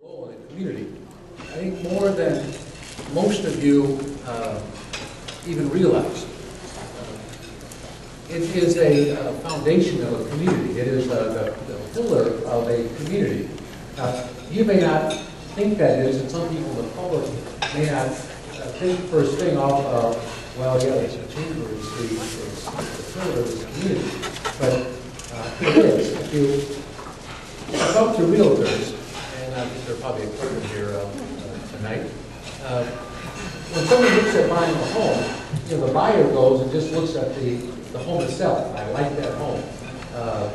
Role in the community. I think more than most of you even realize. It is a foundation of a community. It is the pillar of a community. You may not think that is, and some people in the public may not think first thing off of, well, yeah, the chamber is the pillar of this community. But it is. If you talk to realtors, and I think there's probably a couple here tonight, when someone looks at buying a home, you know, the buyer goes and just looks at the home itself. I like that home. I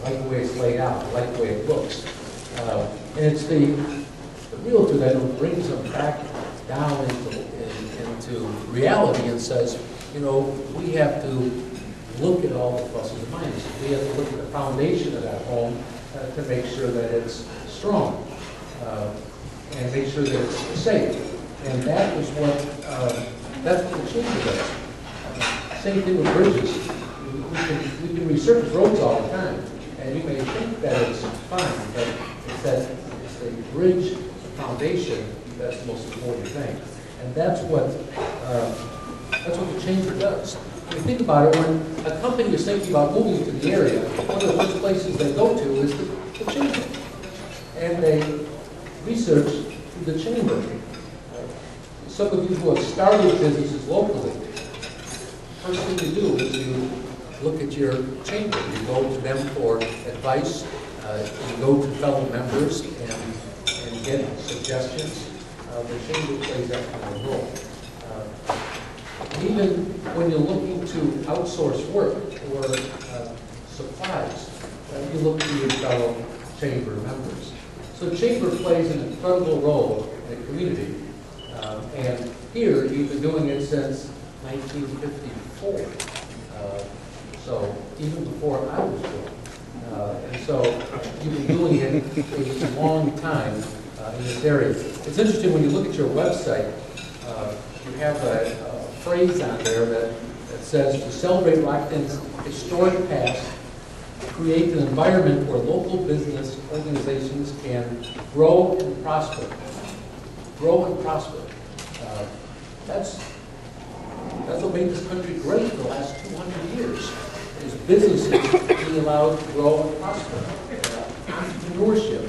like the way it's laid out. I like the way it looks. And it's the realtor that brings them back down into reality and says, you know, we have to look at all the pluses and minuses. We have to look at the foundation of that home to make sure that it's strong and make sure that it's safe. And that is that's what the chamber does. Same thing with bridges. We can resurface roads all the time, and you may think that it's fine, but it's the bridge, the foundation, that's the most important thing. And that's what the chamber does. When you think about it, when a company is thinking about moving to the area, one of the first places they go to is the chamber. And they research through the chamber. Some of you who have started businesses locally, first thing you do is you look at your chamber. You go to them for advice. You go to fellow members and get suggestions. The chamber plays that kind of role. Even when you're looking to outsource work or supplies, you look to your fellow chamber members. So the chamber plays an incredible role in the community. And here, you've been doing it since 1954. So even before I was born. And so you've been doing it a long time in this area. It's interesting when you look at your website, you have a phrase on there that says, to celebrate Rockton's historic past, create an environment where local business organizations can grow and prosper. Grow and prosper. That's what made this country great for the last 200 years, is businesses being allowed to grow and prosper. Entrepreneurship,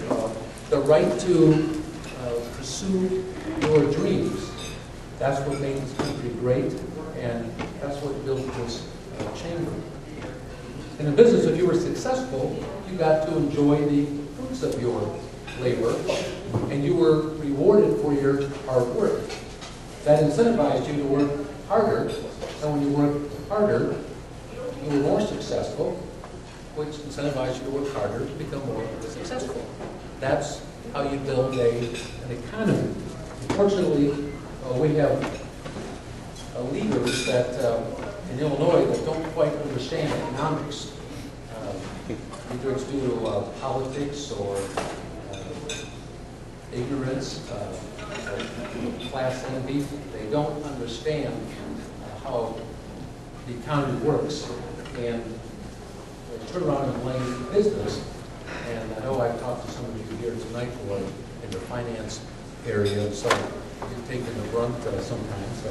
the right to pursue your dreams. That's what made this country great, and that's what built this chamber. In a business, if you were successful, you got to enjoy the fruits of your labor, and you were rewarded for your hard work. That incentivized you to work harder, and when you worked harder, you were more successful, which incentivized you to work harder to become more successful. That's how you build an economy. Unfortunately, we have leaders that in Illinois that don't quite understand economics. Either it's due to politics or ignorance, class envy. They don't understand how the economy works, and they turn around and blame business. And I know I've talked to some of you here tonight who are in the finance area, so you're taking the brunt sometimes.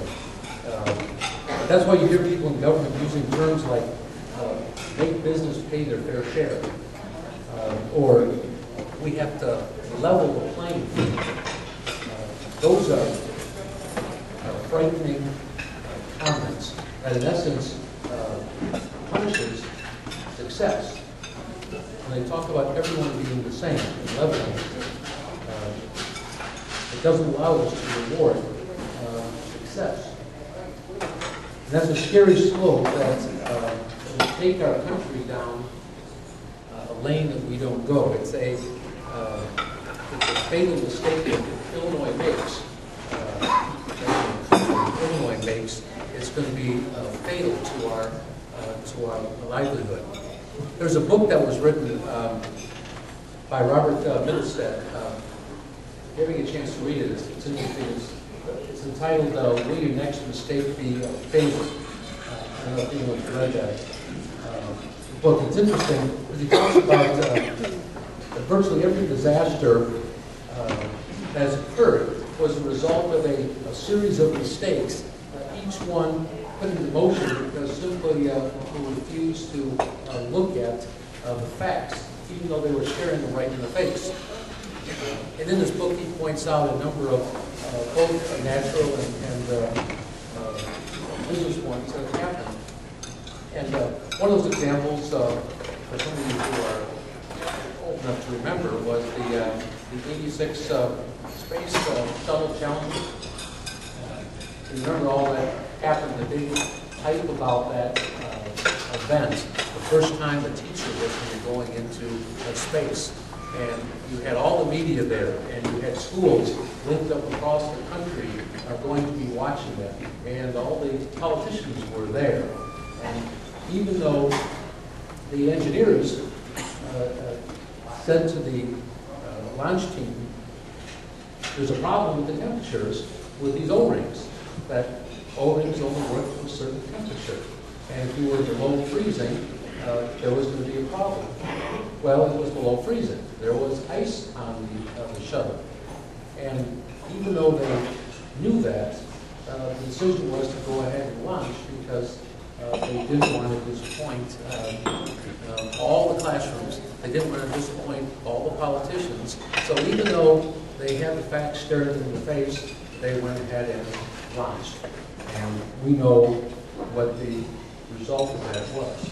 That's why you hear people in government using terms like make business pay their fair share, or we have to level the playing field. Those are frightening comments that in essence punishes success. When they talk about everyone being the same and leveling, it doesn't allow us to reward success. And that's a scary slope that will take our country down a lane that we don't go. It's a fatal mistake that Illinois makes. It's going to be fatal to our livelihood. There's a book that was written by Robert Middlestead. If you're having a chance to read it, it's interesting. It's entitled "Will Your Next Mistake Be Fatal?" I don't know if anyone's read that book. It's interesting because he talks about virtually every disaster that has occurred was a result of a series of mistakes, each one put into motion because simply people refused to look at the facts, even though they were staring them right in the face. And in this book, he points out a number of both natural and business ones that have happened. And one of those examples, for some of you who are old enough to remember, was the 86 Space Shuttle Challenger. You remember all that happened, the big hype about that event, the first time a teacher was going to be going into space. And you had all the media there, and you had schools linked up across the country going to be watching that. And all the politicians were there. And even though the engineers said to the launch team, there's a problem with the temperatures with these O-rings, that O-rings only work to a certain temperature. And if you were below freezing, there was going to be a problem. Well, it was below freezing. There was ice on the shuttle. And even though they knew that, the decision was to go ahead and launch because they didn't want to disappoint all the classrooms. They didn't want to disappoint all the politicians. So even though they had the facts staring them in the face, they went ahead and launched. And we know what the result of that was.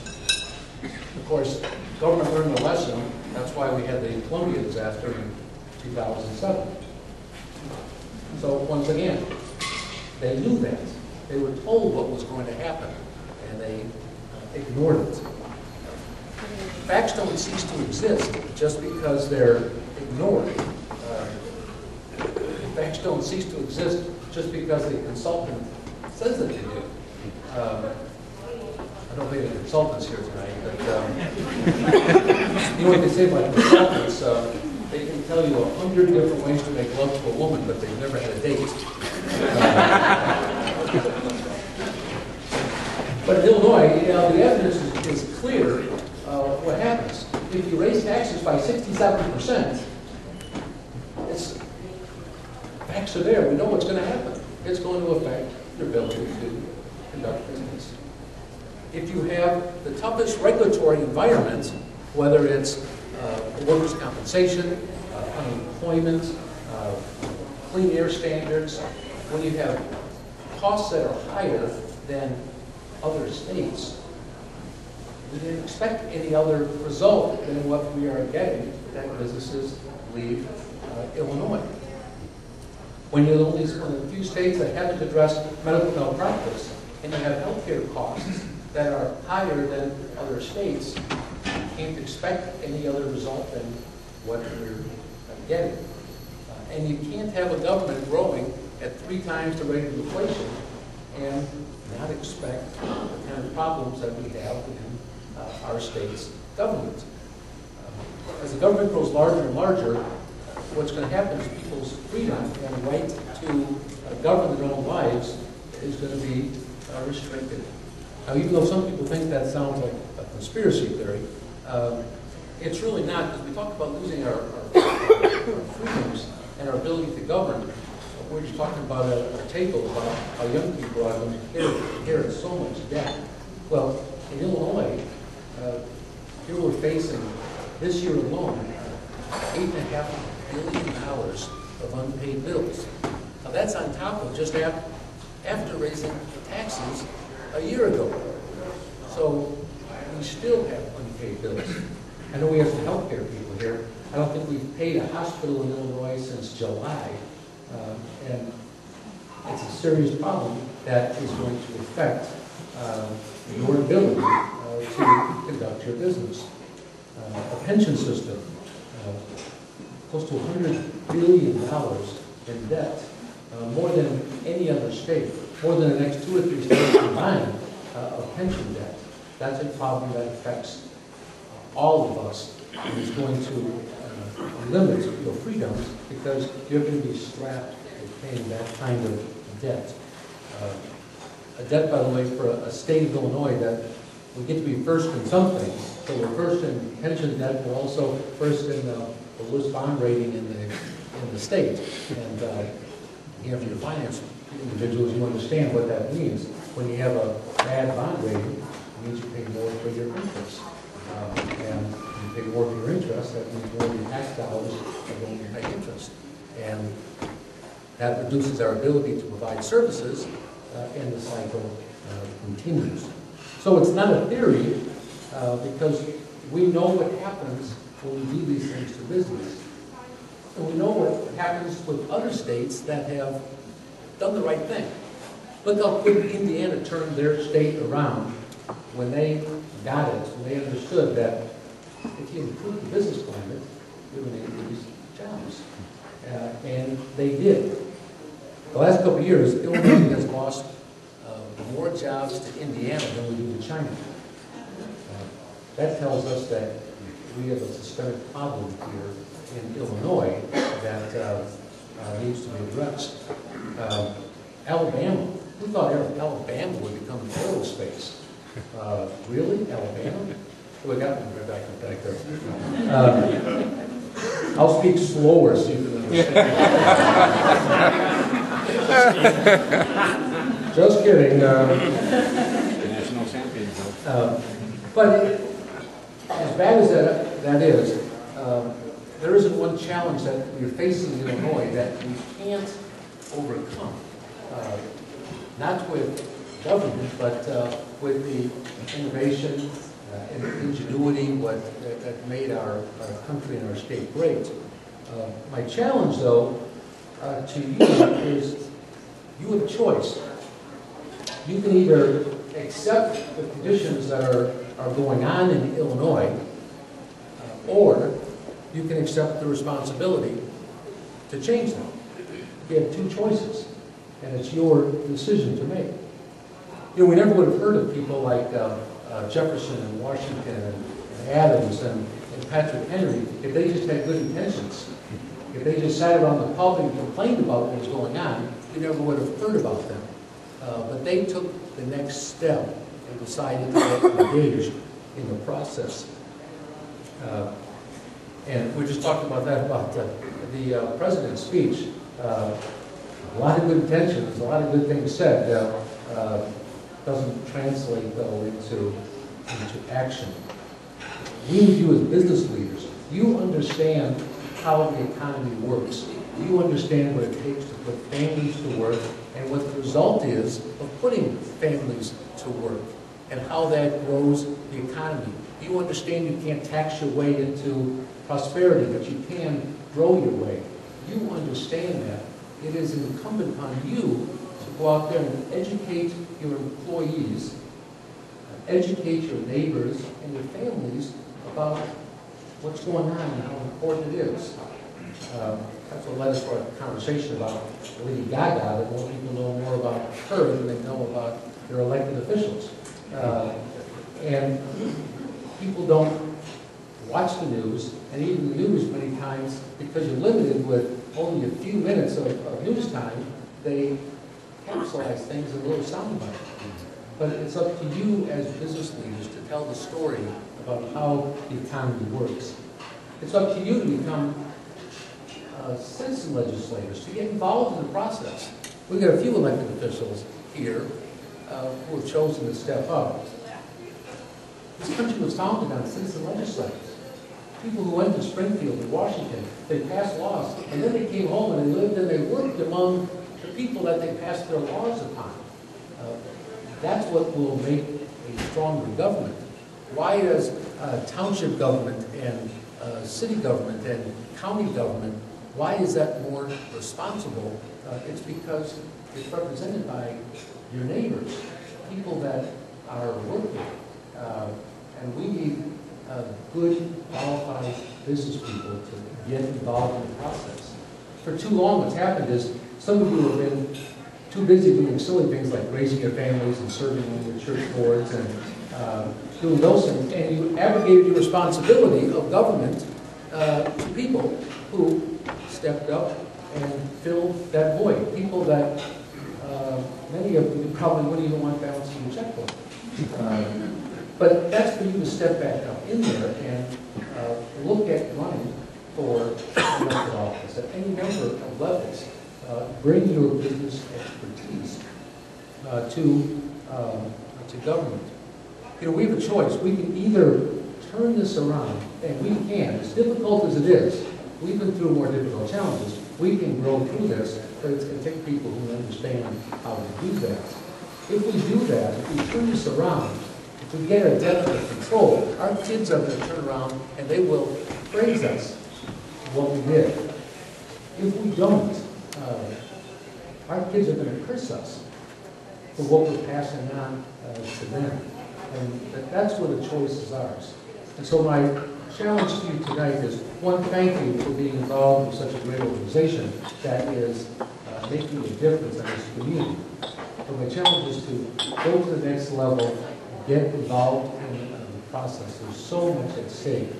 Of course, government learned the lesson. That's why we had the Columbia disaster in 2007. So once again, they knew that. They were told what was going to happen, and they ignored it. Facts don't cease to exist just because they're ignored. Facts don't cease to exist just because the consultant says that they do. I don't think the consultants here tonight, but you know what they say about consultants? They can tell you 100 different ways to make love to a woman, but they've never had a date. But in Illinois, you know, the evidence is clear. What happens if you raise taxes by 67%? Facts are there. We know what's going to happen. It's going to affect your ability to conduct business. If you have the toughest regulatory environment, whether it's workers' compensation, unemployment, clean air standards, when you have costs that are higher than other states, we didn't expect any other result than what we are getting, that businesses leave Illinois. When you're only one of the few states that haven't addressed medical malpractice, and you have healthcare costs that are higher than other states, you can't expect any other result than what we're getting. And you can't have a government growing at 3 times the rate of inflation and not expect the kind of problems that we have in our state's government. As the government grows larger and larger, what's going to happen is people's freedom and right to govern their own lives is going to be restricted. Now, even though some people think that sounds like a conspiracy theory, it's really not, because we talk about losing our freedoms and our ability to govern. We're just talking about at our table about how young people are going to inherit so much debt. Well, in Illinois, here we're facing, this year alone, $8.5 billion of unpaid bills. Now that's on top of just after raising taxes a year ago. So we still have unpaid bills. I know we have some healthcare people here. I don't think we've paid a hospital in Illinois since July. And it's a serious problem that is going to affect your ability to conduct your business. A pension system, close to $100 billion in debt, more than any other state, more than the next 2 or 3 states combined of pension debt. That's a problem that affects all of us and is going to limit your freedoms because you're going to be strapped with paying that kind of debt. A debt, by the way, for a state of Illinois that we get to be first in something. So we're first in pension debt, we're also first in the lowest bond rating in in the state. And you have your finance individuals, you understand what that means. When you have a bad bond rating, it means you pay more for your interest. And you pay more for your interest, that means more of your tax dollars are going to pay interest. And that reduces our ability to provide services, and the cycle continues. So it's not a theory, because we know what happens when we do these things to business. And we know what happens with other states that have done the right thing. Look how quick Indiana turned their state around when they got it, when they understood that if you improve the business climate, you're going to increase jobs. And they did. The last couple of years, Illinois has lost more jobs to Indiana than we do to China. That tells us that we have a systemic problem here in Illinois that needs to be addressed. Alabama, we thought Alabama would become aerospace. Really? Alabama? We got one back there. I'll speak slower so you can understand. Just kidding. National champion. But as bad as that is, there isn't one challenge that we're facing in Illinois that we can't overcome. Not with government, but with the innovation and ingenuity that made our country and our state great. My challenge, though, to you is you have a choice. You can either accept the conditions that are going on in Illinois, or you can accept the responsibility to change them. You have two choices, and it's your decision to make. You know, we never would have heard of people like Jefferson and Washington and Adams and Patrick Henry if they just had good intentions. If they just sat around the pulpit and complained about what was going on, we never would have heard about them. But they took the next step and decided to get engaged in the process. And we just talked about that, about the president's speech. A lot of good intentions, a lot of good things said, doesn't translate, though, into action. We need you as business leaders. You understand how the economy works. You understand what it takes to put families to work and what the result is of putting families to work and how that grows the economy. You understand you can't tax your way into prosperity, but you can grow your way. You understand that. It is incumbent on you to go out there and educate your employees, educate your neighbors and your families about what's going on and how important it is. That's what led us to our conversation about Lady Gaga, that more people know more about her than they know about their elected officials. And people don't watch the news, and even the news many times, because you're limited with only a few minutes of news time, they capsulize things in a little soundbite. But it's up to you as business leaders to tell the story about how the economy works. It's up to you to become citizen legislators, to get involved in the process. We've got a few elected officials here who have chosen to step up. This country was founded on citizen legislators. People who went to Springfield and Washington, they passed laws, and then they came home and they lived and they worked among the people that they passed their laws upon. That's what will make a stronger government. Why does township government and city government and county government, why is that more responsible? It's because it's represented by your neighbors, people that are working. And we need good, qualified business people to get involved in the process. For too long, what's happened is some of you have been too busy doing silly things like raising your families and serving on your church boards and doing those things, and you abrogated your responsibility of government to people who stepped up and filled that void. People that many of you probably wouldn't even want balancing your checkbook. But that's for you to step back up in there and look at running for elected office, at any member bring your business expertise to government. You know, we have a choice. We can either turn this around, and we can, as difficult as it is, we've been through more difficult challenges. We can grow through this, but it's going to take people who understand how to do that. If we do that, if we turn this around, if we get a definite control, our kids are going to turn around and they will praise us for what we did. If we don't, our kids are going to curse us for what we're passing on to them. And that's where the choice is ours. And so my challenge to you tonight is, one, thank you for being involved in such a great organization that is making a difference in this community. But my challenge is to go to the next level, get involved in the process. There's so much at stake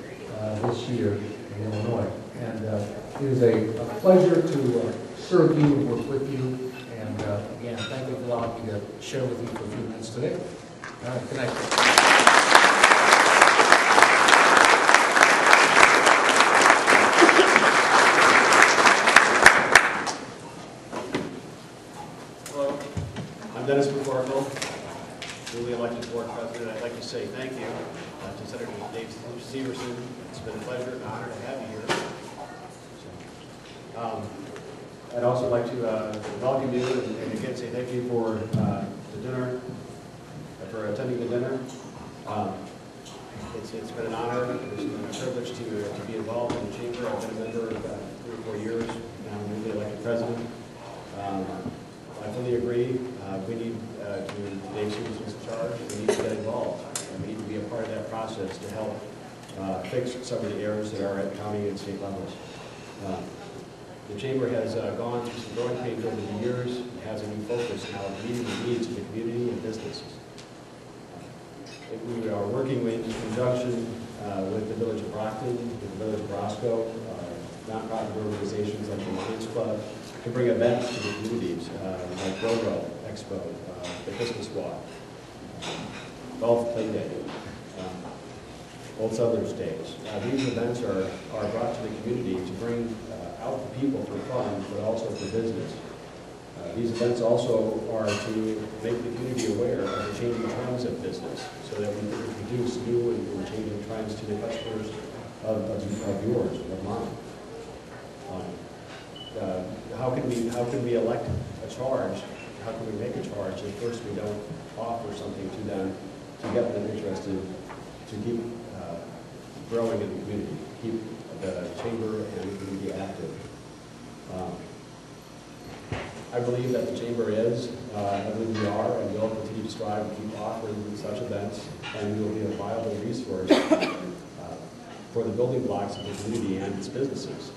this year in Illinois. And it is a pleasure to serve you and work with you. And again, thank you for allowing me to share with you for a few minutes today. Good night. I'm Dennis McCorkle, newly elected board president. I'd like to say thank you to Senator Dave Severson. It's been a pleasure and honor to have you here. I'd also like to welcome you and again say thank you for the dinner, for attending the dinner. It's been an honor. It's been a privilege to be involved in the chamber. I've been a member about 3 or 4 years. Now I'm newly elected president. I fully agree. We need to, Dave Severson's in charge, we need to get involved. And we need to be a part of that process to help fix some of the errors that are at county and state levels. The chamber has gone through some growing pains over the years. It has a new focus now of meeting the needs of the community and businesses. We are working in conjunction with the Village of Rockton, with the Village of Roscoe, nonprofit organizations like the Lions Club, to bring events to the communities like GoGo Expo, the Christmas Walk, Golf Play Day, Old Southerners Days. These events are brought to the community to bring out the people for fun, but also for business. These events also are to make the community aware of the changing trends of business, so that we can introduce new and changing trends to the customers of yours, of mine. How can we elect a charge? How can we make a charge if first we don't offer something to them to get them interested, to keep growing in the community, keep the chamber and the community active? I believe that the chamber is, I believe we are, and will continue to strive to keep offering such events, and we will be a viable resource for the building blocks of the community and its businesses.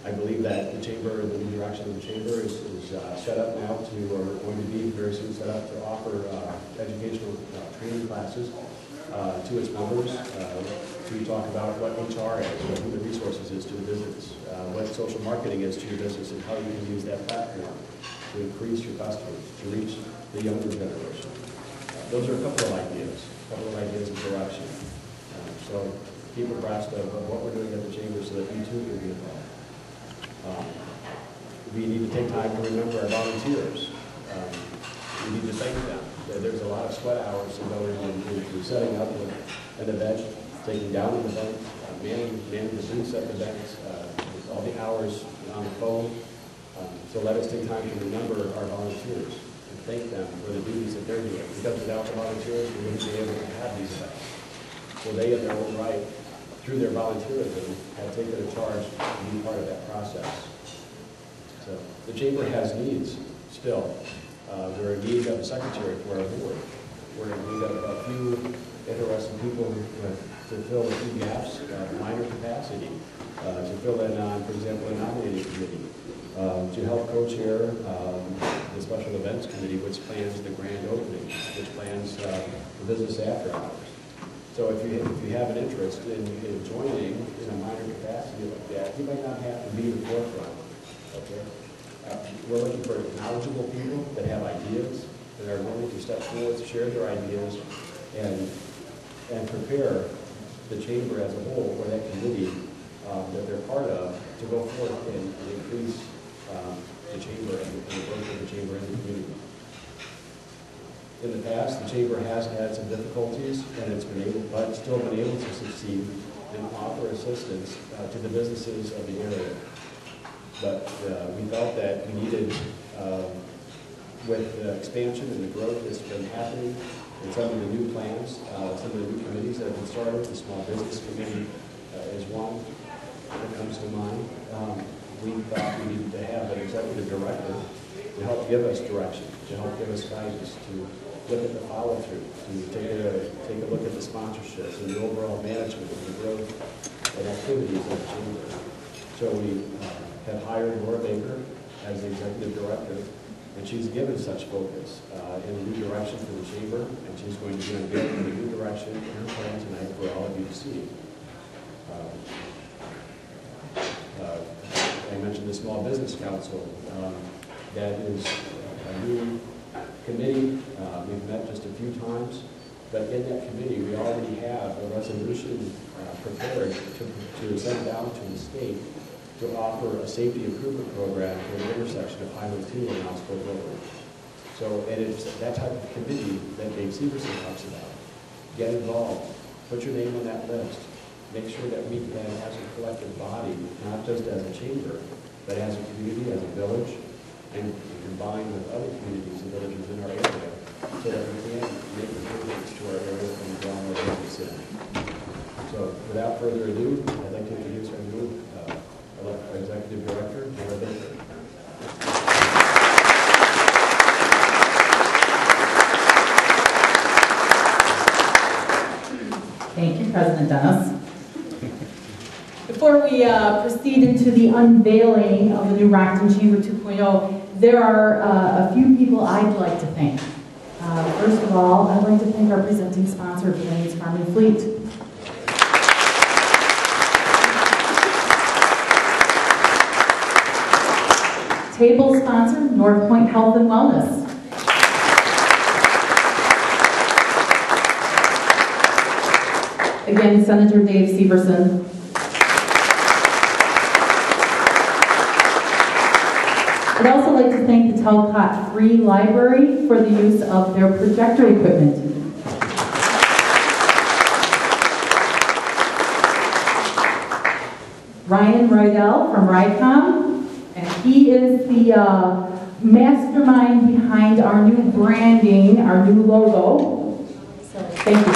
I believe that the chamber, the new direction of the chamber is set up now to, or going to be very soon set up to offer educational training classes to its members, to talk about what HR is, what human resources is to the business, what social marketing is to your business, and how you can use that platform to increase your customers, to reach the younger generation. Those are a couple of ideas of direction. So keep abreast of what we're doing at the chamber so that you too can be involved. We need to take time to remember our volunteers. We need to thank them. There's a lot of sweat hours that go into setting up an event, taking down an event, manning the booths at events, all the hours on the phone. So let us take time to remember our volunteers and thank them for the duties that they're doing. Because without the volunteers, we wouldn't be able to have these events. So they, in their own right, through their volunteerism, have taken a charge to be part of that process. So the chamber has needs still. We're in need of a secretary for our board. We're in need of a few interested people to fill a few gaps, minor capacity, to fill in on, for example, a nominating committee, to help co-chair the special events committee, which plans the grand opening, which plans the business after hours. So if you have an interest in joining in a minor capacity like that, you might not have to be the forefront. Okay? We're looking for knowledgeable people that have ideas, that are willing to step forward, to share their ideas, and prepare the chamber as a whole, or that committee that they're part of, to go forth and increase the chamber and the growth of the chamber in the community. In the past, the chamber has had some difficulties, and it's been able, but still been able to succeed and offer assistance to the businesses of the area. But we felt that we needed, with the expansion and the growth that's been happening, and some of the new plans, some of the new committees that have been started, the Small Business Committee is one that comes to mind. We thought we needed to have an executive director to help give us direction, to help give us guidance, to look at the follow-through, to take a look at the sponsorships and the overall management of the growth of activities of the chamber. So we have hired Laura Baker as the executive director, and she's given such focus in a new direction for the chamber, and she's going to be unveiling a new direction in her plan tonight for all of you to see. I mentioned the Small Business Council. That is a new committee. We've met just a few times, but in that committee we already have a resolution prepared to send down to the state to offer a safety improvement program for the intersection of Highway 2 and Osco Road. So, and it's that type of committee that Dave Severson talks about. Get involved, put your name on that list, make sure that we can, as a collective body, not just as a chamber, but as a community, as a village, and combine with other communities and villages in our area, so that we can make improvements to our area and draw more business in. So, without further ado, I'd like to introduce our new Executive Director, Laura Baker. Thank you, President Dennis. Before we proceed into the unveiling of the new Rockton Chamber 2.0, there are a few people I'd like to thank. First of all, I'd like to thank our presenting sponsor, Plains Farm and Fleet. Table sponsor, North Point Health and Wellness. Again, Senator Dave Severson. I'd also like to thank the Talcott Free Library for the use of their projector equipment. Ryan Rydell from RICOM. And he is the mastermind behind our new branding, our new logo. So thank you.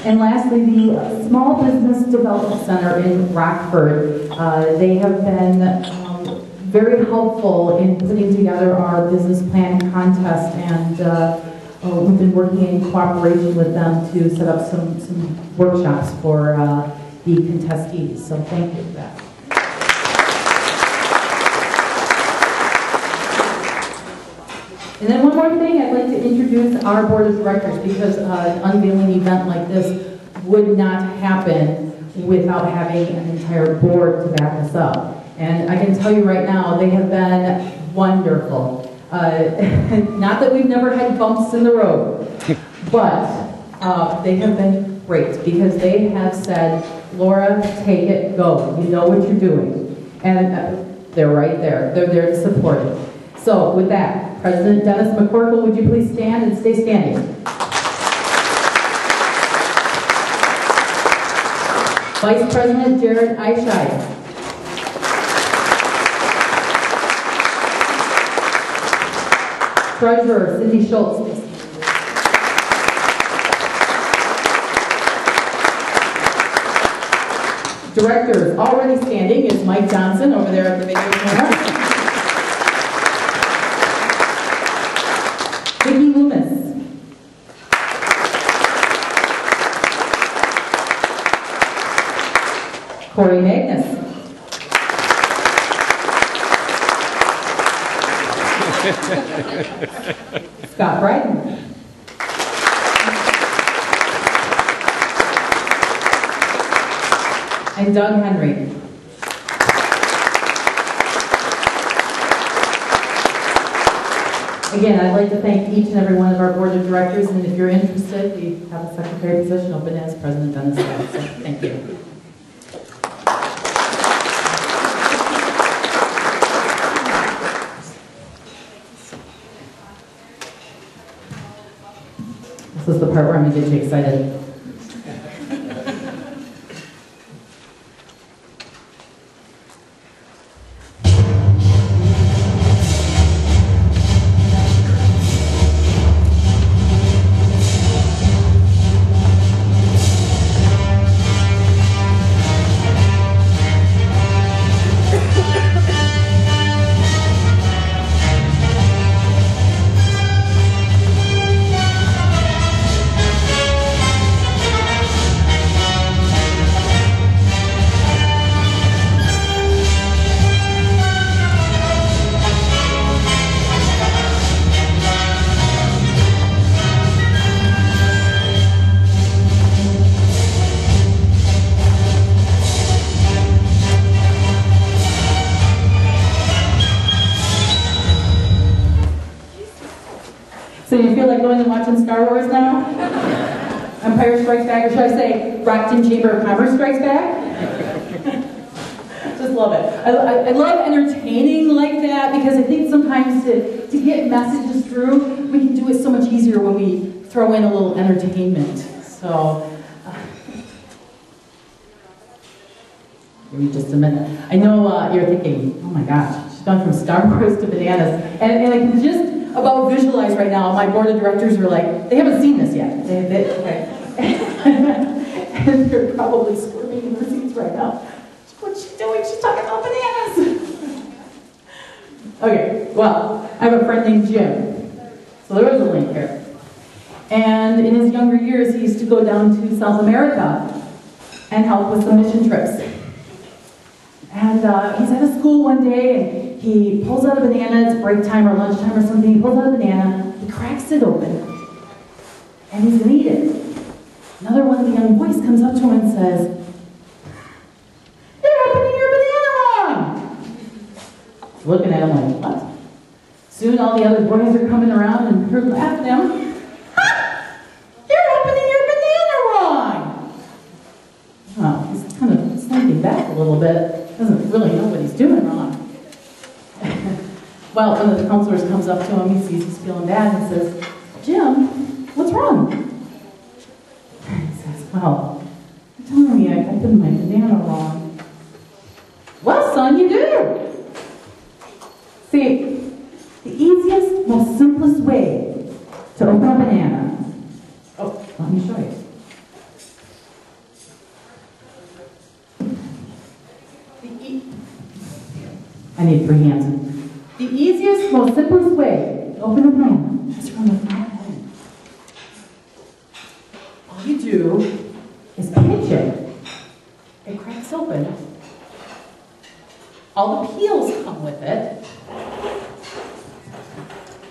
And lastly, the Small Business Development Center in Rockford. They have been very helpful in putting together our business plan contest, and we've been working in cooperation with them to set up some workshops for the contestees, so thank you for that. And then one more thing, I'd like to introduce our board of directors, because an unveiling event like this would not happen without having an entire board to back us up. And I can tell you right now, they have been wonderful. Not that we've never had bumps in the road, but they have been great, because they have said, Laura, take it, go. You know what you're doing. And they're right there. They're there to support it. So with that, President Dennis McCorkle, would you please stand and stay standing? Vice President Jared Eichscheid. Treasurer Cindy Schultz. Directors, already standing is Mike Johnson over there at the video camera. Vicki Loomis. Corey Magnus. Scott Bryden. And Doug Henry. Again, I'd like to thank each and every one of our board of directors, and if you're interested, we have a secretary position open, as President Dennis said, so thank you. This is the part where I'm gonna get you excited. So you feel like going and watching Star Wars now? Empire Strikes Back, or should I say Rockton Chamber of Commerce Strikes Back? Just love it. I love entertaining like that because I think sometimes to get messages through, we can do it so much easier when we throw in a little entertainment. So, give me just a minute. I know you're thinking, oh my gosh, she's gone from Star Wars to bananas. And I can just about visualize right now, my board of directors are like, they haven't seen this yet. Okay. And they're probably squirming in their seats right now. What's she doing? She's talking about bananas. Okay, well, I have a friend named Jim. So there is a link here. And in his younger years, he used to go down to South America and help with some mission trips. And he's at a school one day, and he pulls out a banana. It's break time or lunchtime or something. He pulls out a banana, he cracks it open, and he's going to eat it. Another one of the young boys comes up to him and says, "You're opening your banana wrong!" He's looking at him like, what? Soon all the other boys are coming around and they're laughing at him. "Ha! You're opening your banana wrong!" Oh, he's kind of slinking back a little bit. Doesn't really know what he's doing wrong. Well, one of the counselors comes up to him, he sees he's feeling bad, and says, "Jim, what's wrong?" And he says, "Well, you're telling me I opened my banana wrong." "Well, son, you do." See, the easiest, most simplest way to open a banana. Oh, let me show you. I need 3 hands. The easiest, most simplest way to open a banana is from the front end. All you do is pinch it. It cracks open. All the peels come with it.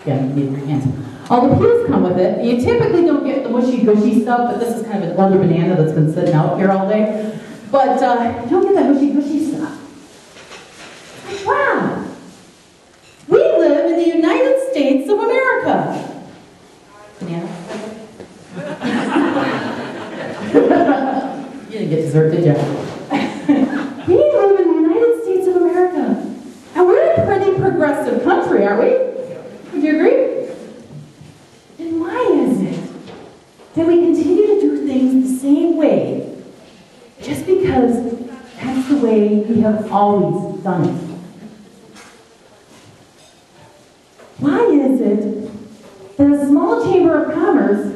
Yeah, you need 3 hands. All the peels come with it. You typically don't get the mushy gushy stuff, but this is kind of another banana that's been sitting out here all day. But you don't get that mushy gushy stuff. Wow! We live in the United States of America. Banana? You didn't get dessert, did you? We live in the United States of America. And we're a pretty progressive country, aren't we? Would you agree? Then why is it that we continue to do things the same way just because that's the way we have always done it? Why is it that a small chamber of commerce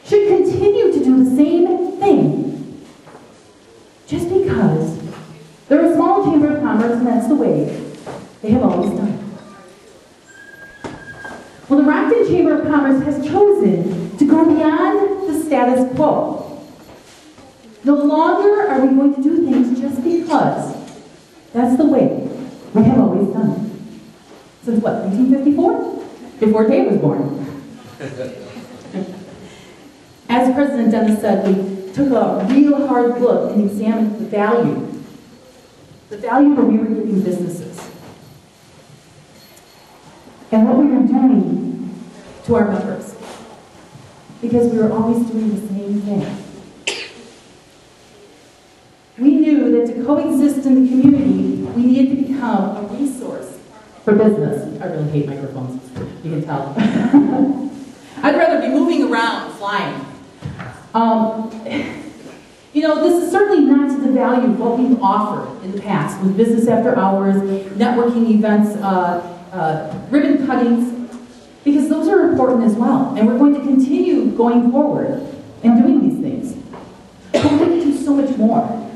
should continue to do the same thing? Just because they're a small chamber of commerce and that's the way they have always done it. Well, the Rockton Chamber of Commerce has chosen to go beyond the status quo. No longer are we going to do things just because that's the way we have always done it. Since what, 1954? Before Dave was born. As President Dennis said, we took a real hard look and examined the value that we were giving businesses. And what we were doing to our members. Because we were always doing the same thing. We knew that to coexist in the community, we needed to become a resource for business. I really hate microphones, you can tell. I'd rather be moving around flying. You know, this is certainly not to devalue what we've offered in the past with business after hours, networking events, ribbon cuttings, because those are important as well. And we're going to continue going forward and doing these things. But we're going to do so much more.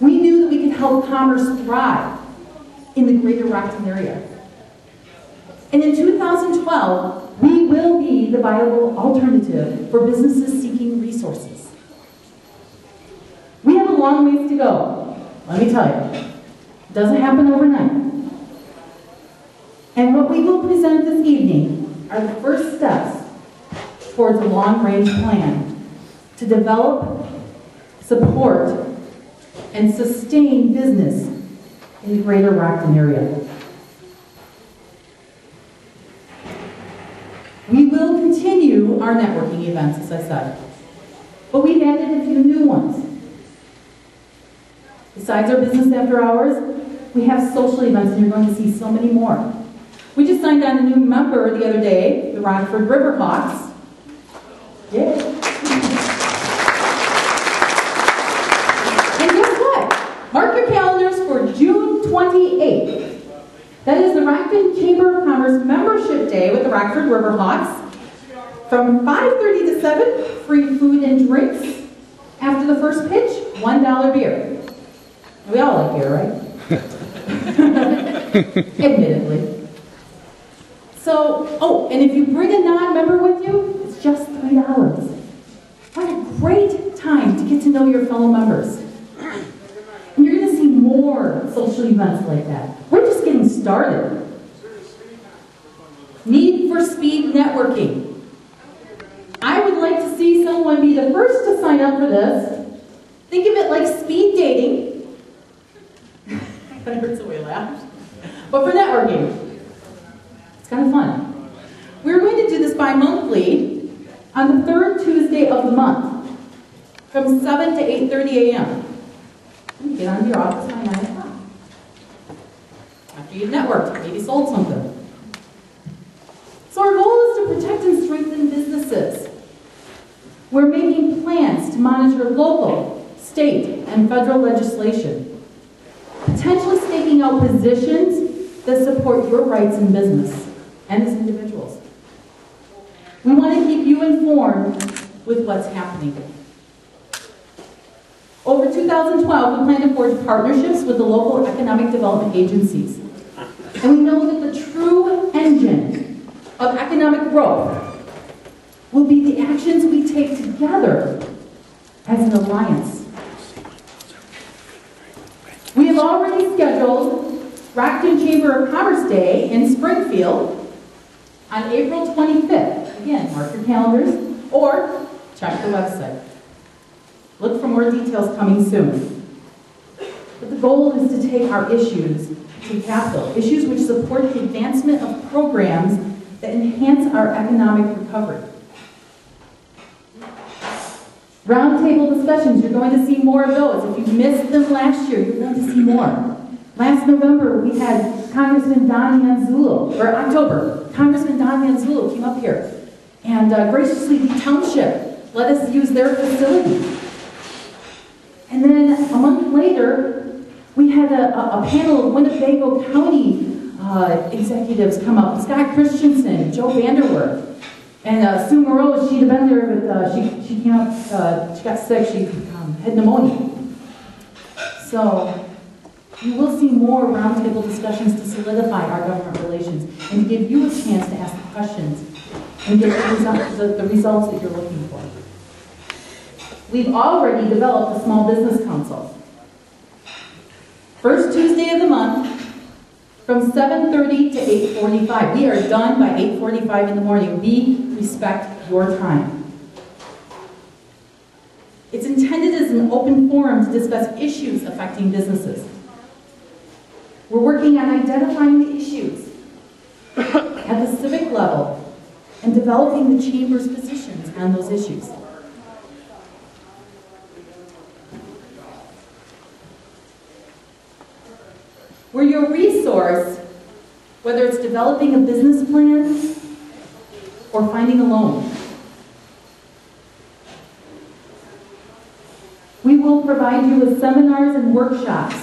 We knew that we could help commerce thrive in the greater Rockton area. And in 2012, we will be the viable alternative for businesses seeking resources. We have a long ways to go, let me tell you. It doesn't happen overnight. And what we will present this evening are the first steps towards a long-range plan to develop, support, and sustain business in the greater Rockton area. We will continue our networking events, as I said, but we've added a few new ones. Besides our business after hours, we have social events, and you're going to see so many more. We just signed on a new member the other day, the Rockford Riverhawks. Yeah. And guess what? Mark your calendars for June 28th. That is the Rockton Chamber of Commerce Membership Day with the Rockford Riverhawks. From 5:30 to 7, free food and drinks. After the first pitch, $1 beer. We all like beer, right? Admittedly. So, and if you bring a non-member with you, it's just $3. What a great time to get to know your fellow members. And you're going to see more social events like that. We're just getting started. Need for speed networking. I would like to see someone be the first to sign up for this. Think of it like speed dating. That hurts the way I laughed. But for networking. It's kind of fun. We're going to do this bi-monthly on the third Tuesday of the month from 7 to 8:30 a.m. You get out of your office by 9 o'clock. After you've networked, maybe sold something. So our goal is to protect and strengthen businesses. We're making plans to monitor local, state, and federal legislation, potentially staking out positions that support your rights in business and as individuals. We want to keep you informed with what's happening. Over 2012, we plan to forge partnerships with the local economic development agencies. And we know that the true engine of economic growth will be the actions we take together as an alliance. We have already scheduled Rockton Chamber of Commerce Day in Springfield on April 25th. Again, mark your calendars or check the website. Look for more details coming soon. But the goal is to take our issues to capital, issues which support the advancement of programs that enhance our economic recovery. Roundtable discussions, you're going to see more of those. If you missed them last year, you're going to see more. Last November, we had Congressman Don Manzullo, or October, Congressman Don Manzullo came up here, and graciously the township let us use their facility. And then a month later, we had a panel of Winnebago County executives come up. Scott Christensen, Joe Vanderwerf, and Sue Moreau. She'd have been there, but she came up, she got sick, she had pneumonia. So you will see more roundtable discussions to solidify our government relations and to give you a chance to ask questions and get the results that you're looking for. We've already developed a small business council. First Tuesday of the month from 7:30 to 8:45. We are done by 8:45 in the morning. We respect your time. It's intended as an open forum to discuss issues affecting businesses. We're working on identifying the issues at the civic level and developing the Chamber's positions on those issues. We're your resource, whether it's developing a business plan or finding a loan. will provide you with seminars and workshops.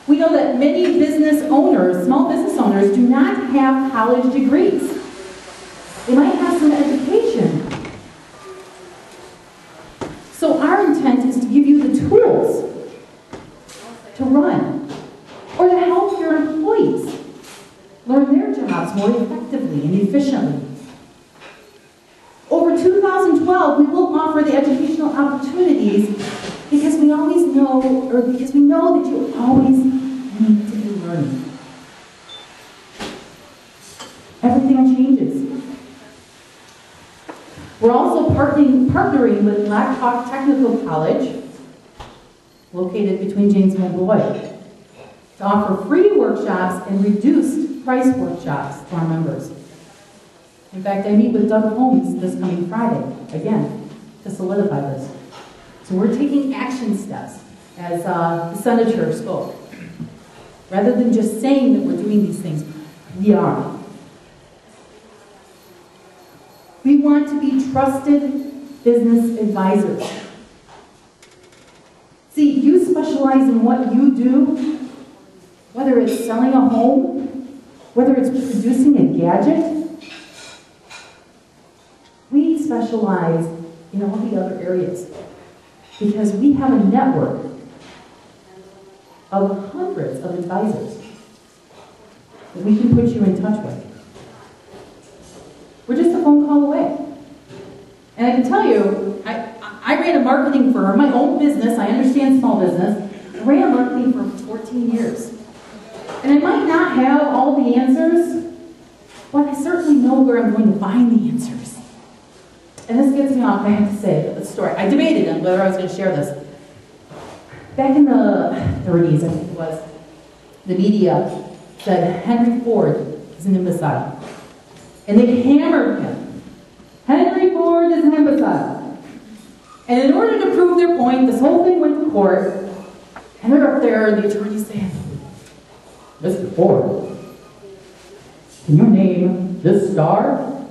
We know that many business owners, small business owners, do not have college degrees. They might have some education. So our intent is to give you the tools to run or to help your employees learn their jobs more effectively and efficiently. Over 2012, we will offer the educational opportunities because we always know, or because we know that you always need to be learning. Everything changes. We're also partnering with Black Hawk Technical College, located between Janesville and Beloit, to offer free workshops and reduced price workshops to our members. In fact, I meet with Doug Holmes this coming Friday, again, to solidify this. So we're taking action steps, as the senator spoke. Rather than just saying that we're doing these things, we are. We want to be trusted business advisors. See, you specialize in what you do, whether it's selling a home, whether it's producing a gadget. We specialize in all the other areas because we have a network of hundreds of advisors that we can put you in touch with. We're just a phone call away. And I can tell you, I ran a marketing firm, my own business, I understand small business. I ran a marketing firm for 14 years. And I might not have all the answers, but I certainly know where I'm going to find the answers. And this gets me off, I have to say, the story. I debated on whether I was going to share this. Back in the 30s, I think it was, the media said Henry Ford is an imbecile. And they hammered him. Henry Ford is an imbecile. And in order to prove their point, this whole thing went to court. And they're up there, the attorney's saying, Mr. Ford, can you name this star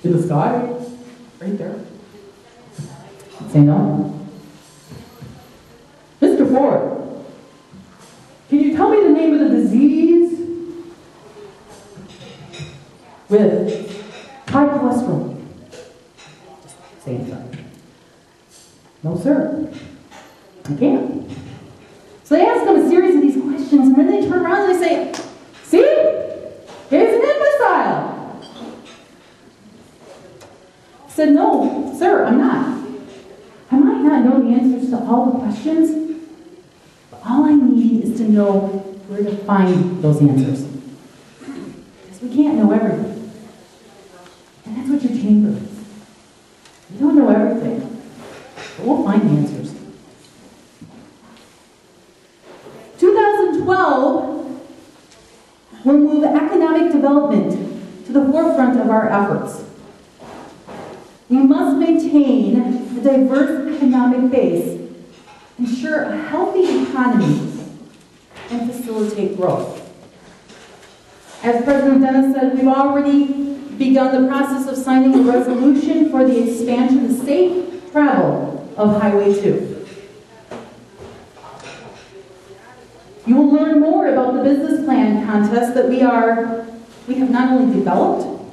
in the sky? Right there. Say no. Mr. Ford, can you tell me the name of the disease with high cholesterol? Same thing. No, sir. I can't. So they ask him a series of these questions, and then they turn around and they say, see? He's an imbecile. He said, no, sir, I'm not. I might not know the answers to all the questions, but all I need is to know where to find those answers. Because we can't know everything. And that's what your chamber is. We don't know everything, but we'll find the answers. 2012 will move economic development to the forefront of our efforts. We must maintain a diverse economic base, ensure a healthy economy, and facilitate growth. As President Dennis said, we've already begun the process of signing a resolution for the expansion of state travel of Highway 2. You will learn more about the business plan contest that we have not only developed,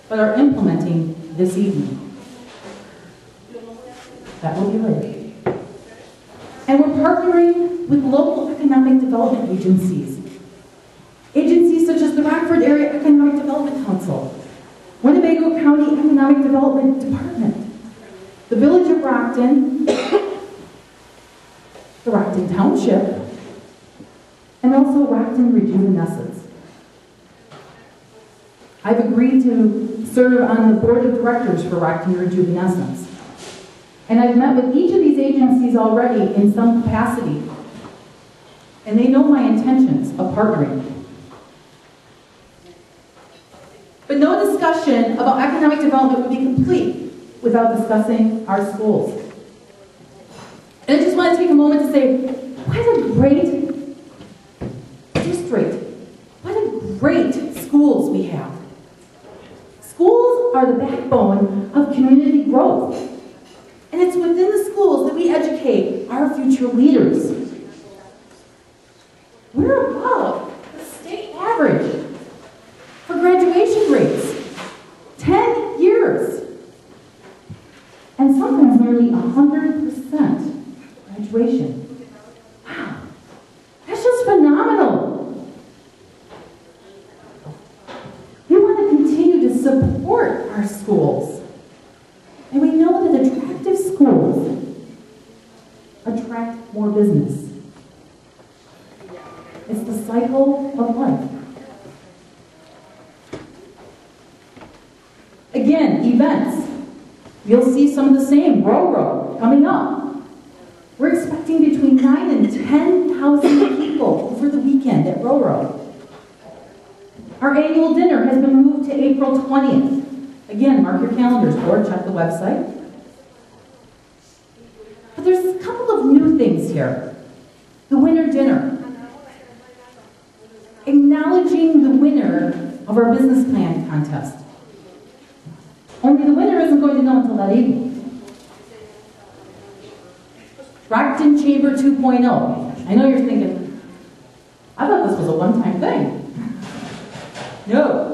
but are implementing this evening. That will be later. And we're partnering with local economic development agencies. Agencies such as the Rockford Area Economic Development Council, Winnebago County Economic Development Department, the Village of Rockton, the Rockton Township, and also Rockton Rejuvenescence. I've agreed to serve on the board of directors for Rockton Rejuvenescence. And I've met with each of these agencies already in some capacity. And they know my intentions of partnering. But no discussion about economic development would be complete without discussing our schools. And I just want to take a moment to say, what a great district. What a great schools we have. Schools are the backbone of community growth. And it's within the schools that we educate our future leaders. We're above the state average for graduation rates. 10 years. And sometimes nearly 100% graduation. Wow. That's just phenomenal. We want to continue to support our schools. And we know that attractive schools attract more business. It's the cycle of life. Again, events. You'll see some of the same. Row coming up. We're expecting between 9,000 and 10,000 people over the weekend at Row. Our annual dinner has been moved to April 20th. Again, mark your calendars or check the website. But there's a couple of new things here. The winter dinner. Acknowledging the winner of our business plan contest. Only the winner isn't going to know until that evening. Rockton Chamber 2.0. I know you're thinking, I thought this was a one-time thing. No.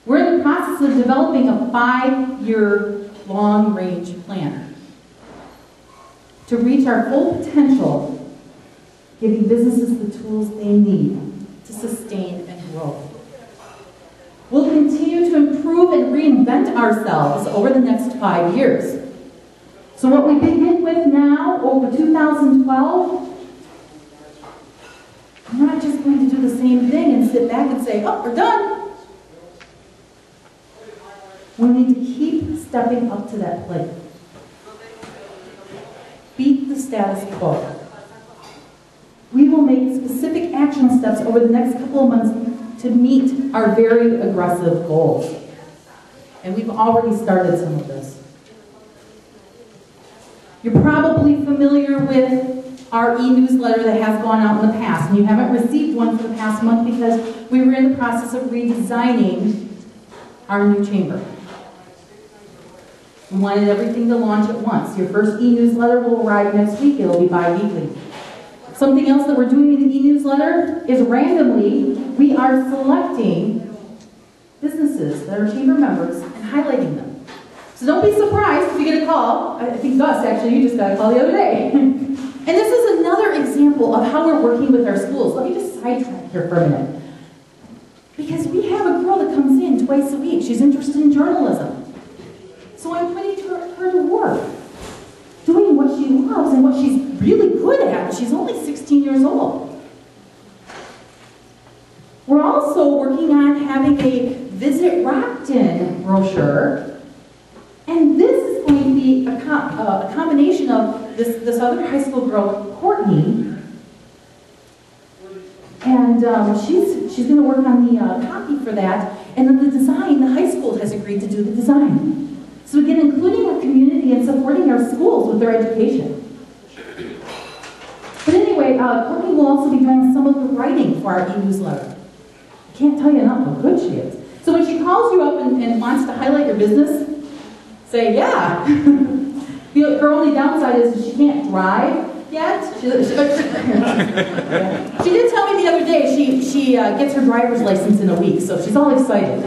We're in the process of developing a 5-year long-range plan to reach our full potential, giving businesses the tools they need to sustain and grow. We'll continue to improve and reinvent ourselves over the next 5 years. So what we begin with now, over 2012, we're not just going to do the same thing and sit back and say, oh, we're done. We need to keep stepping up to that plate. Beat the status quo. We will make specific action steps over the next couple of months to meet our very aggressive goals. And we've already started some of this. You're probably familiar with our e-newsletter that has gone out in the past, and you haven't received one for the past month because we were in the process of redesigning our new chamber. We wanted everything to launch at once. Your first e-newsletter will arrive next week. It'll be bi-weekly. Something else that we're doing in the e-newsletter is randomly, we are selecting businesses that are chamber members and highlighting them. So don't be surprised if you get a call. I think Gus, actually, you just got a call the other day. And this is another example of how we're working with our schools. Let me just sidetrack here for a minute. Because we have a girl that comes in twice a week. She's interested in journalism. So I'm putting her to work, doing what she loves and what she's really good at. She's only 16 years old. We're also working on having a Visit Rockton brochure. And this is going to be a combination of this other high school girl, Courtney. And she's going to work on the copy for that. And then the design, the high school has agreed to do the design. So again, including our community and supporting our schools with their education. But anyway, Courtney will also be doing some of the writing for our e-newsletter. I can't tell you enough how good she is. So when she calls you up and wants to highlight your business, say, yeah. Her only downside is she can't drive yet. She did tell me the other day she gets her driver's license in a week, so she's all excited.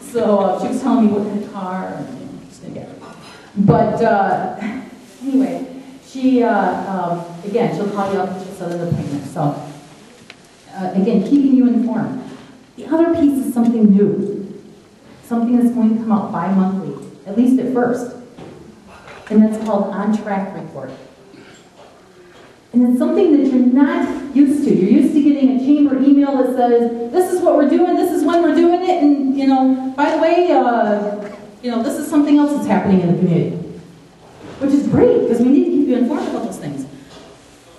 So she was telling me what kind of car she's going to get. But anyway, she, again, she'll call you up and she'll set an appointment. So again, keeping you informed. The other piece is something new. Something that's going to come out bi-monthly, at least at first. And that's called On Track Report. And it's something that you're not used to. You're used to getting a chamber email that says, this is what we're doing, this is when we're doing it, and, by the way, this is something else that's happening in the community. Which is great, because we need to keep you informed about those things.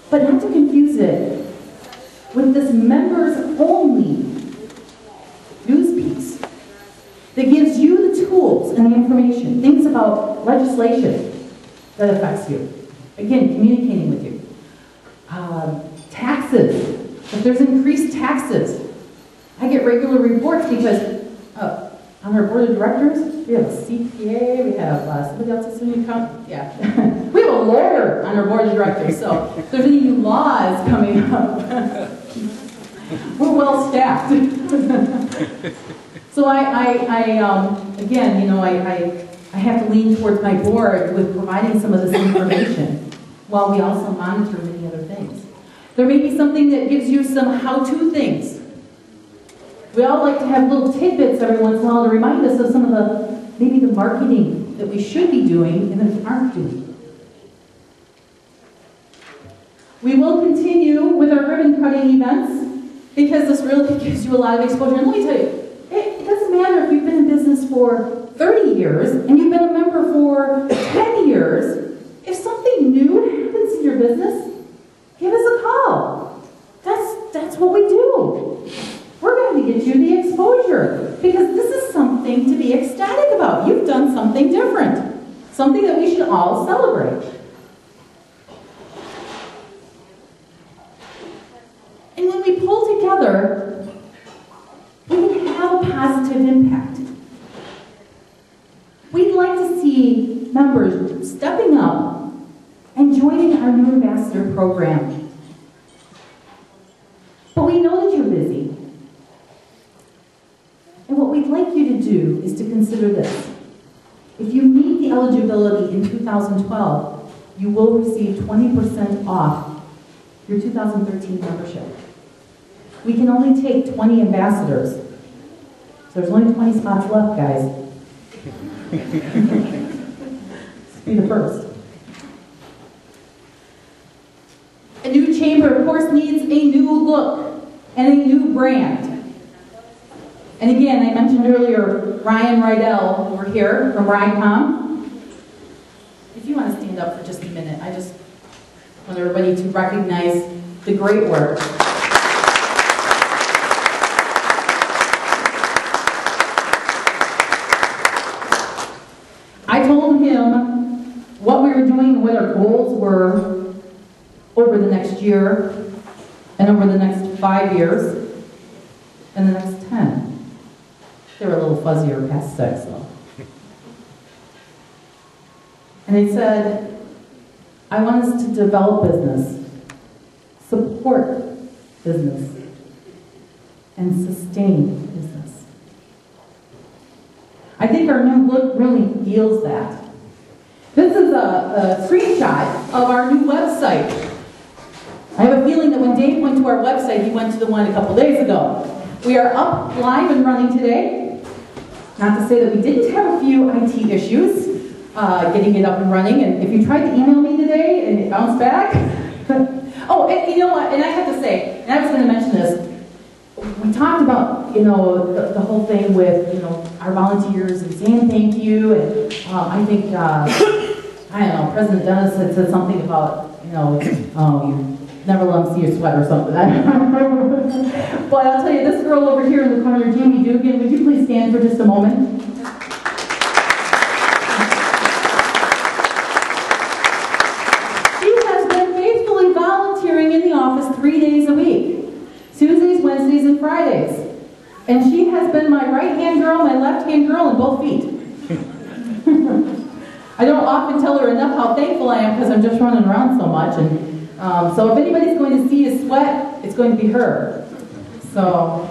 But not to confuse it with this members-only news piece that gives you the tools and the information, things about legislation that affects you. Again, communicating with you. Taxes. If there's increased taxes, I get regular reports because On our board of directors, we have a CPA, we have somebody else that's in the account, yeah. We have a lawyer on our board of directors, so if there's any new laws coming up, we're well staffed. So again, you know, I have to lean towards my board with providing some of this information while we also monitor many other things. There may be something that gives you some how-to things. We all like to have little tidbits every once in a while to remind us of some of the, maybe the marketing that we should be doing and that we aren't doing. We will continue with our ribbon cutting events because this really gives you a lot of exposure. And let me tell you, it doesn't matter if you've been in business for 30 years and you've been a member for 10 years. If something new happens in your business, give us a call. That's what we do. We're going to get you the exposure because this is something to be ecstatic about. You've done something different, something that we should all celebrate. And when we pull together, we can have a positive impact. We'd like to see members stepping up and joining our new ambassador program. But we know that you're busy. And what we'd like you to do is to consider this. If you meet the eligibility in 2012, you will receive 20% off your 2013 membership. We can only take 20 ambassadors. So there's only 20 spots left, guys. Be the first. A new chamber, of course, needs a new look and a new brand. And again, I mentioned earlier Ryan Rydell over here from Rockton. If you want to stand up for just a minute, I just want everybody to recognize the great work. I told him what we were doing and what our goals were over the next year and over the next 5 years and the next 10. They were a little fuzzier past 6, though. And he said, I want us to develop business, support business, and sustain business. I think our new look really feels that. This is a screenshot of our new website. I have a feeling that when Dave went to our website, he went to the one a couple days ago. We are up, live, and running today. Not to say that we didn't have a few IT issues getting it up and running. And if you tried to email me today and it bounced back. Oh, and you know what? And I have to say, and I was going to mention this. We talked about, you know, the whole thing with, you know, our volunteers and saying thank you. And I think, I don't know, President Dennis had said something about, you know, you never let them see you sweat or something. But I'll tell you, this girl over here in the corner, Jamie Dugan, would you please stand for just a moment? She has been faithfully volunteering in the office 3 days a week, Tuesdays, Wednesdays, and Fridays. And she has been my right-hand girl, my left-hand girl, and both feet. I don't often tell her enough how thankful I am because I'm just running around so much. And so if anybody's going to see you sweat, it's going to be her. So,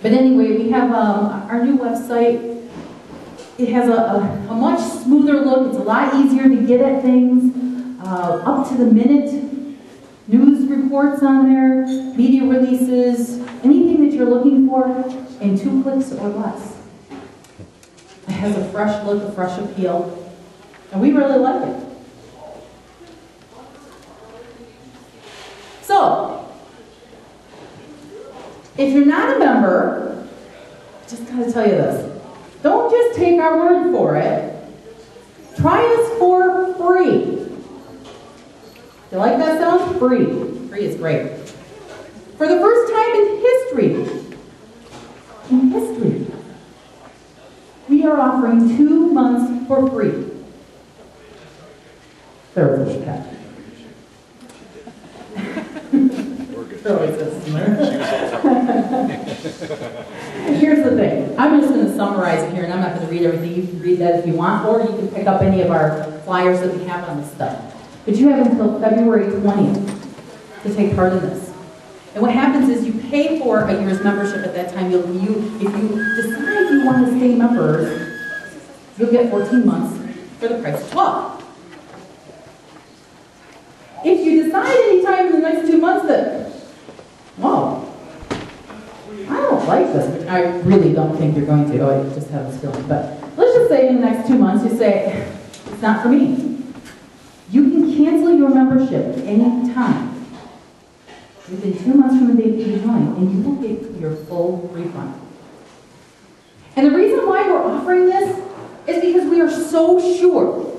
but anyway, we have our new website. It has a much smoother look. It's a lot easier to get at things. Up to the minute news reports on there, media releases, anything that you're looking for in 2 clicks or less. It has a fresh look, a fresh appeal, and we really like it. So, if you're not a member, I just gotta tell you this. Don't just take our word for it. Try us for free. You like that sound? Free. Free is great. For the first time in history, we are offering 2 months for free. There was a cat. Here's the thing. I'm just going to summarize it here, and I'm not going to read everything. You can read that if you want, or you can pick up any of our flyers that we have on this stuff. But you have until February 20th to take part in this. And what happens is you pay for a year's membership at that time. If you decide you want to stay members, you'll get 14 months for the price of 12. If you decide anytime in the next 2 months that, whoa, I don't like this, which I really don't think you're going to, I just have this feeling, but let's just say in the next 2 months you say, it's not for me. You can cancel your membership any time within 2 months from the date that you join, and you will get your full refund. And the reason why we're offering this is because we are so sure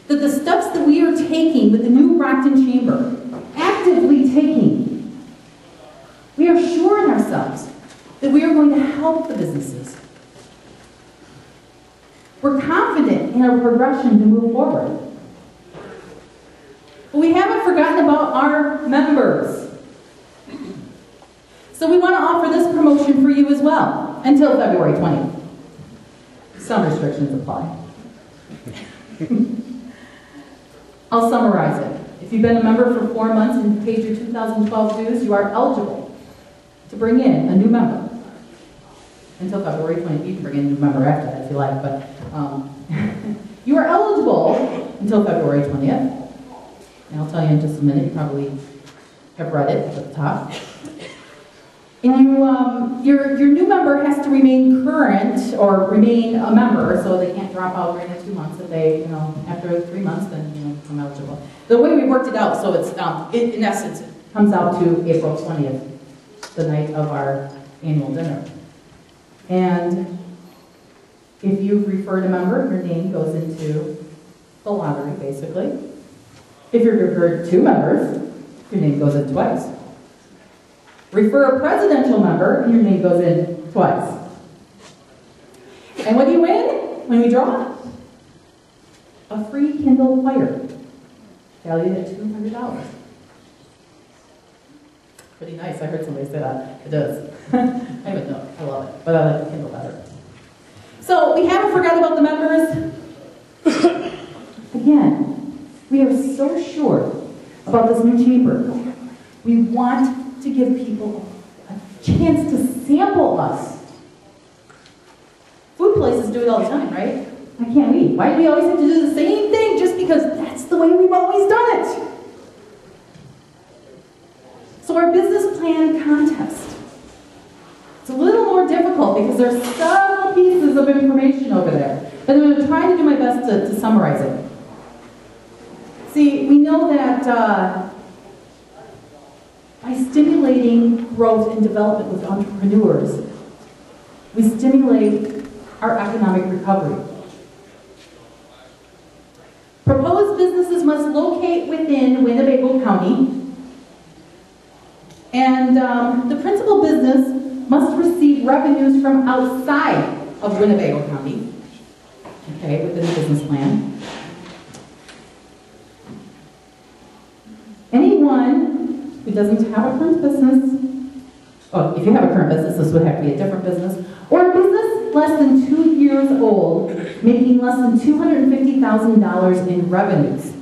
that the steps that we are taking with the new Rockton Chamber, actively taking, we are sure in ourselves that we are going to help the businesses. We're confident in our progression to move forward. But we haven't forgotten about our members. So we want to offer this promotion for you as well, until February 20th. Some restrictions apply. I'll summarize it. If you've been a member for 4 months and paid your 2012 dues, you are eligible to bring in a new member until February 20th. You can bring in a new member after that if you like, but you are eligible until February 20th. And I'll tell you in just a minute, you probably have read it at the top. And your new member has to remain current or remain a member, so they can't drop out during the 2 months. If they, after 3 months, then become eligible. The way we worked it out, so it's in essence, it comes out to April 20th, the night of our annual dinner. And if you've referred a member, your name goes into the lottery, basically. If you've referred 2 members, your name goes in twice. Refer a presidential member, and your name goes in twice. And what do you win when we draw? A free Kindle Fire, valued at $200. Pretty nice. I heard somebody say that. It does. I even know. I love it. But I like the Kindle better. So we haven't forgotten about the members. Again, we are so sure about this new chamber. We want to give people a chance to sample us. Food places do it all the time, right? Why can't we? Why do we always have to do the same thing just because that's the way we've always done it? So our business plan contest. It's a little more difficult because there's several pieces of information over there. But I'm going to try to do my best to summarize it. See, we know that by stimulating growth and development with entrepreneurs, we stimulate our economic recovery. Proposed businesses must locate within Winnebago County, and the principal business must receive revenues from outside of Winnebago County, okay, within the business plan. Anyone who doesn't have a current business, if you have a current business, this would have to be a different business, or a business less than 2 years old, making less than $250,000 in revenues,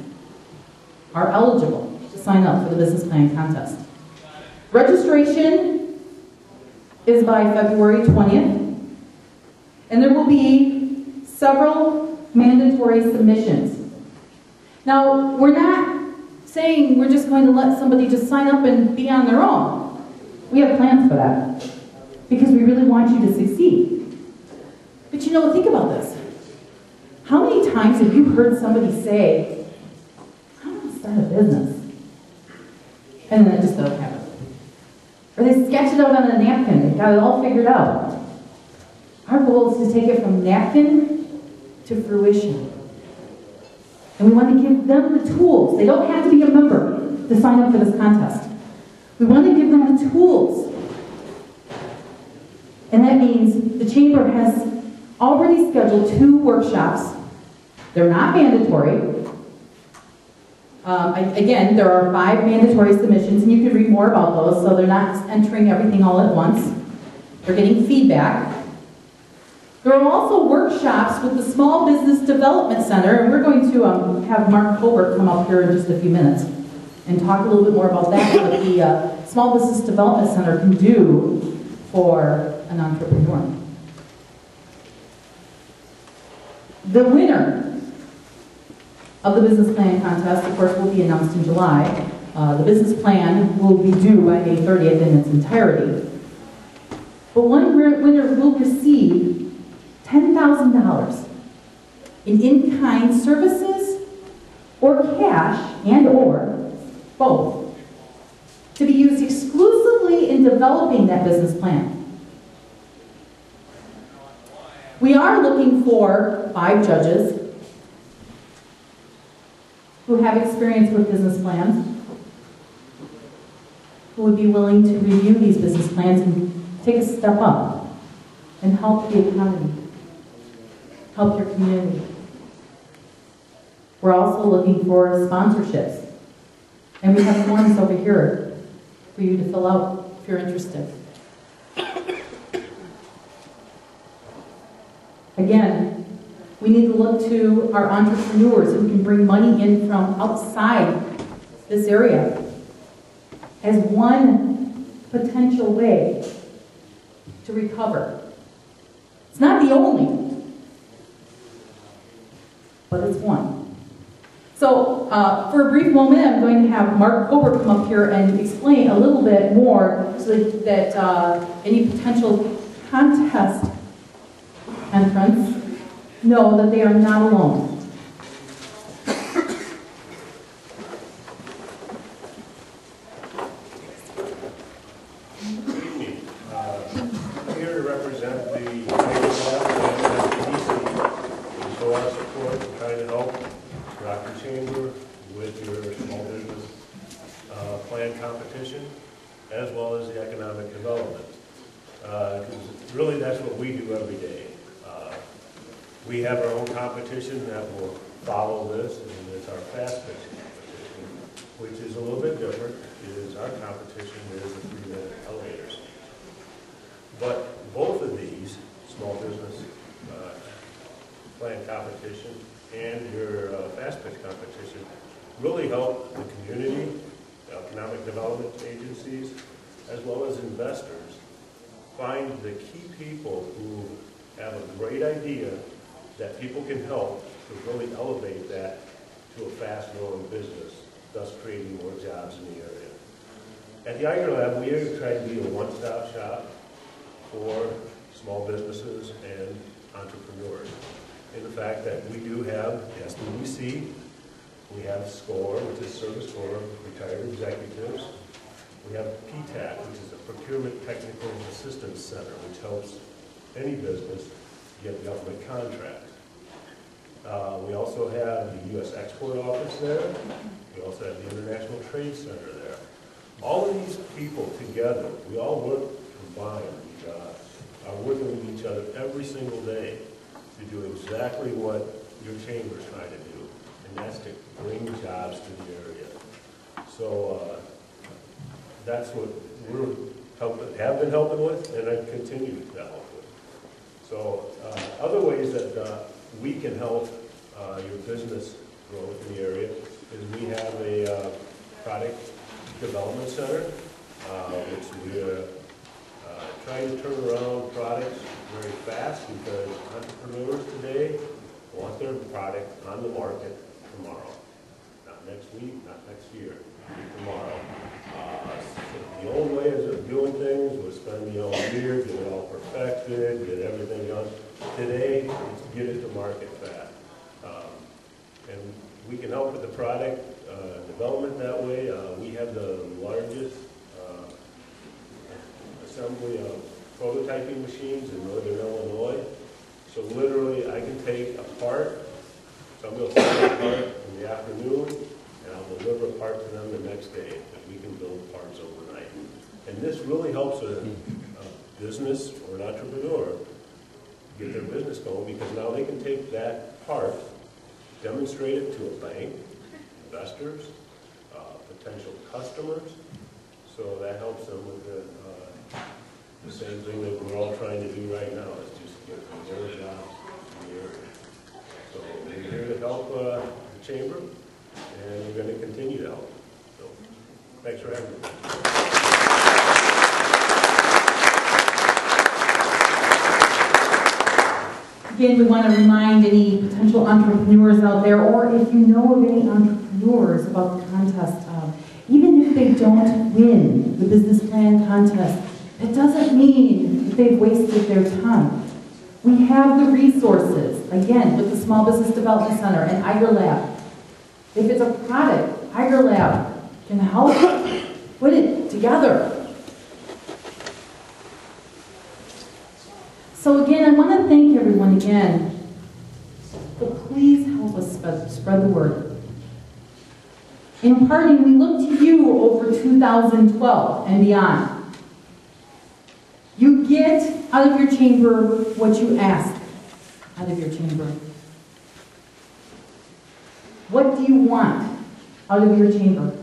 are eligible to sign up for the business plan contest. Registration is by February 20th, and there will be several mandatory submissions. Now, we're not saying we're just going to let somebody just sign up and be on their own. We have plans for that, because we really want you to succeed. But think about this. How many times have you heard somebody say, I want to start a business, and then it just doesn't happen? Or they sketch it out on a napkin, they've got it all figured out. Our goal is to take it from napkin to fruition. And we want to give them the tools. They don't have to be a member to sign up for this contest. We want to give them the tools. And that means the Chamber has already scheduled 2 workshops. They're not mandatory. Again, there are 5 mandatory submissions, and you can read more about those, so they're not entering everything all at once. They're getting feedback. There are also workshops with the Small Business Development Center, and we're going to have Mark Colbert come up here in just a few minutes and talk a little bit more about that, what the Small Business Development Center can do for an entrepreneur. The winner of the business plan contest, of course, will be announced in July. The business plan will be due by May 30th in its entirety. But one winner will receive $10,000 in in-kind services or cash and/or both to be used exclusively in developing that business plan. We are looking for 5 judges who have experience with business plans, who would be willing to review these business plans and take a step up and help the economy, help your community. We're also looking for sponsorships. And we have forms over here for you to fill out if you're interested. Again, we need to look to our entrepreneurs who can bring money in from outside this area as one potential way to recover. It's not the only, but it's one. So for a brief moment, I'm going to have Mark Colbert come up here and explain a little bit more so that any potential contest entrants know that they are not alone. I'm here to represent the and show our support and try to help Rockton Chamber with your small business plan competition, as well as the economic development. Because really that's what we do every day. We have our own competition that will follow this, and it's our fast pitch competition, which is a little bit different. Our competition is the 3-minute elevators. But both of these, small business plan competition and your fast pitch competition, really help the community, economic development agencies, as well as investors, find the key people who have a great idea that people can help to really elevate that to a fast-growing business, thus creating more jobs in the area. At the Iger Lab, we are trying to be a one-stop shop for small businesses and entrepreneurs. In the fact that we do have SBDC, we have SCORE, which is Service for Retired Executives. We have PTAC, which is a Procurement Technical Assistance Center, which helps any business get government contracts. We also have the U.S. Export Office there. We also have the International Trade Center there. All of these people together, we all work combined, are working with each other every single day to do exactly what your chamber is trying to do, and that's to bring jobs to the area. So that's what have been helping with, and I continue to help with. So other ways that we can help your business growth in the area is we have a product development center, which we are trying to turn around products very fast because entrepreneurs today want their product on the market tomorrow. Not next week, not next year, tomorrow. So the old ways of doing things was spend the whole year, get it all perfected, get everything done. Today, it's get it to market fast. And we can help with the product development that way. We have the largest assembly of prototyping machines in Northern Illinois. So literally, I can take a part, somebody will send a part in the afternoon, and I'll deliver a part to them the next day, that we can build parts overnight. And this really helps a business or an entrepreneur get their business going, because now they can take that part, demonstrate it to a bank, investors, potential customers. So that helps them with the same thing that we're all trying to do right now, is just get some more jobs in the area. So we're here to help the chamber, and we're going to continue to help. So thanks for having me. Again, we want to remind any potential entrepreneurs out there, or if you know of any entrepreneurs about the contest, even if they don't win the business plan contest, it doesn't mean that they've wasted their time. We have the resources, again, with the Small Business Development Center and Iger Lab. If it's a product, Iger Lab can help put it together. So again, I want to thank everyone again, but please help us spread the word. In parting, we look to you over 2012 and beyond. You get out of your chamber what you ask out of your chamber. What do you want out of your chamber?